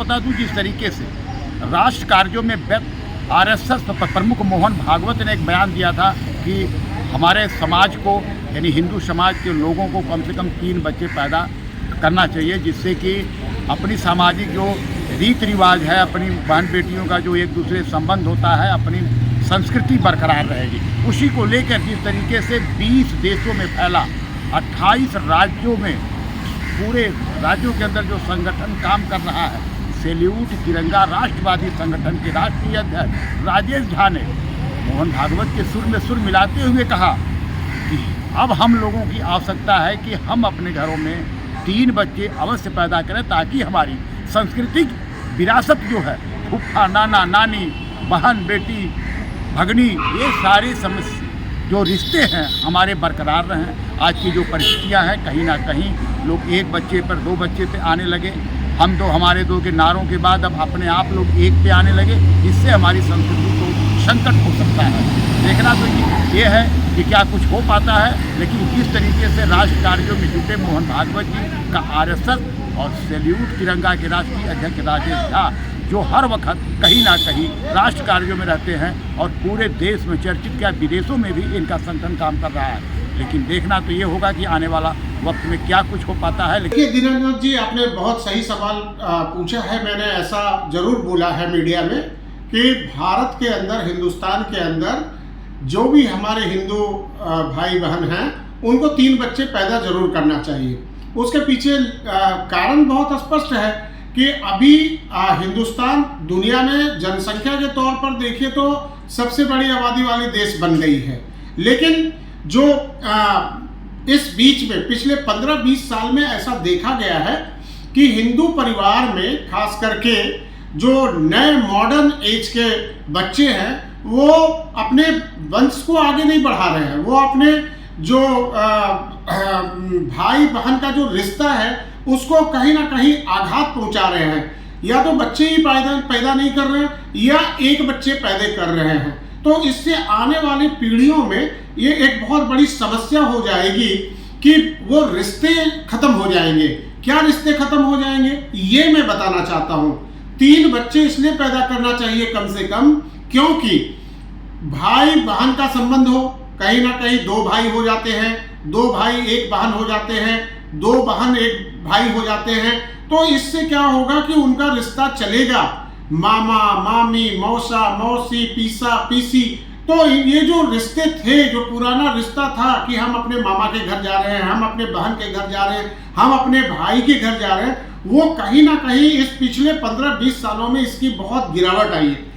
बता दूं, जिस तरीके से राष्ट्र कार्यों में व्यक्त आरएसएस प्रमुख मोहन भागवत ने एक बयान दिया था कि हमारे समाज को यानी हिंदू समाज के लोगों को कम से कम 3 बच्चे पैदा करना चाहिए, जिससे कि अपनी सामाजिक जो रीति रिवाज है, अपनी बहन बेटियों का जो एक दूसरे संबंध होता है, अपनी संस्कृति बरकरार रहेगी। उसी को लेकर जिस तरीके से 20 देशों में फैला, 28 राज्यों में, पूरे राज्यों के अंदर जो संगठन काम कर रहा है, सैल्यूट तिरंगा राष्ट्रवादी संगठन के राष्ट्रीय अध्यक्ष राजेश झा ने मोहन भागवत के सुर में सुर मिलाते हुए कहा कि अब हम लोगों की आवश्यकता है कि हम अपने घरों में 3 बच्चे अवश्य पैदा करें, ताकि हमारी सांस्कृतिक विरासत जो है, फूफा, नाना, नानी, बहन, बेटी, भगनी, ये सारी जो रिश्ते हैं हमारे बरकरार रहें। आज की जो परिस्थितियां हैं, कहीं ना कहीं लोग 1 बच्चे पर 2 बच्चे पे आने लगे, हम दो हमारे दो के नारों के बाद अब अपने आप लोग 1 पे आने लगे। इससे हमारी संस्कृति को संकट हो सकता है। देखना तो ये है कि क्या कुछ हो पाता है, लेकिन जिस तरीके से राष्ट्र कार्यों में जुटे मोहन भागवत जी का आरएसएस और सैल्यूट तिरंगा के राष्ट्रीय अध्यक्ष राजेश झा, जो हर वक्त कहीं ना कहीं राष्ट्र कार्यों में रहते हैं और पूरे देश में चर्चित, क्या विदेशों में भी इनका संगठन काम कर रहा है। लेकिन देखना तो ये होगा कि आने वाला वक्त में क्या कुछ हो पाता है। देखिए दीनानाथ जी, आपने बहुत सही सवाल पूछा है। मैंने ऐसा जरूर बोला है मीडिया में कि भारत के अंदर, हिंदुस्तान के अंदर जो भी हमारे हिंदू भाई बहन हैं, उनको 3 बच्चे पैदा जरूर करना चाहिए। उसके पीछे कारण बहुत स्पष्ट है कि अभी हिंदुस्तान दुनिया में जनसंख्या के तौर पर देखिए तो सबसे बड़ी आबादी वाली देश बन गई है। लेकिन जो इस बीच में पिछले 15-20 साल में ऐसा देखा गया है कि हिंदू परिवार में खास करके जो नए मॉडर्न एज के बच्चे हैं, वो अपने वंश को आगे नहीं बढ़ा रहे हैं। वो अपने जो भाई बहन का जो रिश्ता है, उसको कहीं ना कहीं आघात पहुंचा रहे हैं। या तो बच्चे ही पैदा नहीं कर रहे हैं, या 1 बच्चे पैदा कर रहे हैं। तो इससे आने वाली पीढ़ियों में ये एक बहुत बड़ी समस्या हो जाएगी कि वो रिश्ते खत्म हो जाएंगे। क्या रिश्ते खत्म हो जाएंगे, ये मैं बताना चाहता हूँ। 3 बच्चे इसलिए पैदा करना चाहिए कम से कम, क्योंकि भाई बहन का संबंध हो, कहीं ना कहीं 2 भाई हो जाते हैं, 2 भाई 1 बहन हो जाते हैं, 2 बहन 1 भाई हो जाते हैं। तो इससे क्या होगा कि उनका रिश्ता चलेगा, मामा मामी, मौसा मौसी, पीसा पीसी। तो ये जो रिश्ते थे, जो पुराना रिश्ता था कि हम अपने मामा के घर जा रहे हैं, हम अपने बहन के घर जा रहे हैं, हम अपने भाई के घर जा रहे हैं, वो कहीं ना कहीं इस पिछले 15-20 सालों में इसकी बहुत गिरावट आई है।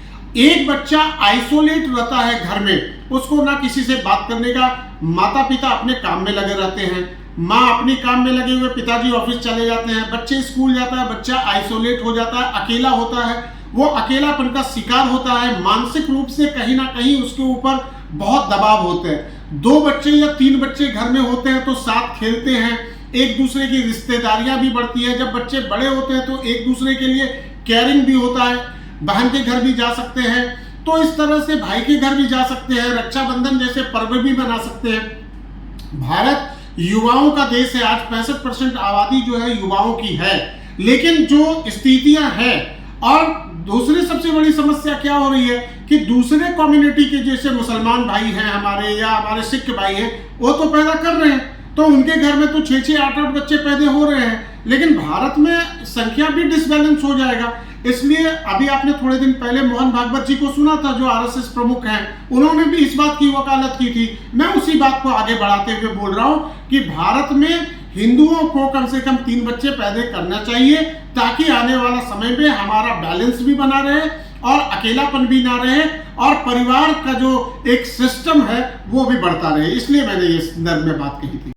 एक बच्चा आइसोलेट रहता है घर में, उसको ना किसी से बात करने का, माता पिता अपने काम में लगे रहते हैं, माँ अपनी काम में लगे हुए, पिताजी ऑफिस चले जाते हैं, बच्चे स्कूल जाता है, बच्चा आइसोलेट हो जाता है, अकेला होता है, वो अकेलापन का शिकार होता है। मानसिक रूप से कहीं ना कहीं उसके ऊपर बहुत दबाव होते हैं। 2 बच्चे या 3 बच्चे घर में होते हैं तो साथ खेलते हैं, एक दूसरे की रिश्तेदारियां भी बढ़ती है। जब बच्चे बड़े होते हैं तो एक दूसरे के लिए केयरिंग भी होता है, बहन के घर भी जा सकते हैं, तो इस तरह से भाई के घर भी जा सकते हैं, रक्षाबंधन जैसे पर्व भी मना सकते हैं। भारत युवाओं का देश है, आज 65% आबादी जो है युवाओं की है। लेकिन जो स्थितियां हैं, और दूसरी सबसे बड़ी समस्या क्या हो रही है कि दूसरे कम्युनिटी के जैसे मुसलमान भाई हैं हमारे, या हमारे सिख भाई हैं, वो तो पैदा कर रहे हैं, तो उनके घर में तो 6-6, 8-8 बच्चे पैदा हो रहे हैं। लेकिन भारत में संख्या भी डिसबैलेंस हो जाएगा। इसलिए अभी आपने थोड़े दिन पहले मोहन भागवत जी को सुना था, जो आरएसएस प्रमुख हैं, उन्होंने भी इस बात की वकालत की थी। मैं उसी बात को आगे बढ़ाते हुए बोल रहा हूं कि भारत में हिंदुओं को कम से कम 3 बच्चे पैदा करना चाहिए, ताकि आने वाला समय में हमारा बैलेंस भी बना रहे और अकेलापन भी ना रहे, और परिवार का जो एक सिस्टम है वो भी बढ़ता रहे। इसलिए मैंने ये संदर्भ में बात कही थी।